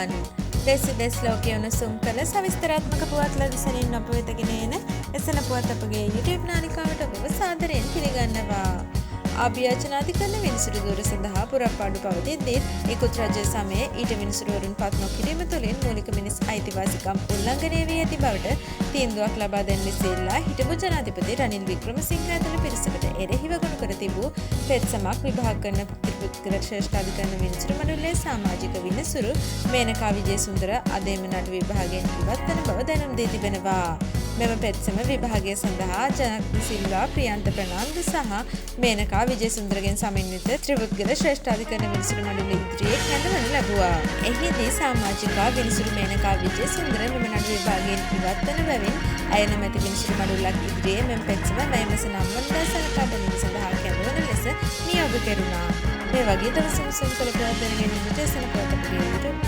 ආයුබෝවන් දෙස් ලෝකයේ උණුසුම් කළ සවිස්තරාත්මක පුවත් ලදසනින් අප වෙත ගෙන එන එසන පුවත් අපගේ YouTube නාලිකාවට ඔබව සාදරයෙන් පිළිගන්නවා. ආභ්‍යාචනාධිකරණ විනිසුරු දුර සඳහා පුරප්පාඩු පවතිද්දී ඉකුත් රජ සමයේ ඊට විනිසුරුවරුන් පත් නොකිරීම තුළින් මූලික මිනිස් අයිතිවාසිකම් උල්ලංඝනය වී ඇති බවට තීන්දුවක් ලබා දෙන ලෙසilla හිටපු ජනාධිපති රනිල් වික්‍රමසිංහ ඇතුළු පිරිසකට එරෙහිව ගොනු කර තිබූ පෙත්සමක් විභාග කරන පුද්ගල ශ්‍රේෂ්ඨාධිකරණ විනිසුරු මණ්ඩලයේ සමාජික විනිසුරු මේනකා විජේසුන්දර අද එම නඩු විභාගයෙන් ඉවත් වන බව දැනුම් දී තිබෙනවා. මෙම පෙත්සම විභාගය සඳහා ජනක සිල්වා ප්‍රියන්ත ප්‍රනාන්දු සහ මේනකා විජේසුන්දරගෙන් සමන්විත ත්‍රිපුද්ගල ශ්‍රේෂ්ඨාධිකරණ විනිසුරු මණ්ඩලය ඉදිරියේ කැඳවනු ලැබුවා. එහිදී සමාජිකා විනිසුරු මේනකා විජේසුන්දර මෙම නඩු විභාගයෙන් ඉවත් වන බැවින් ඇය නොමැති විනිසුරු මණ්ඩලයක් ඉදිරියේ මෙම පෙත්සම මැයි මාස 9 වනදා සලකා බැලීම සඳහා කැඳවන ලෙස නියෝග කෙරුණා. මේ වගේ දවසක සුන්කල ප්‍රවර්තන ගැනීමට සනපත පිළිවෙලට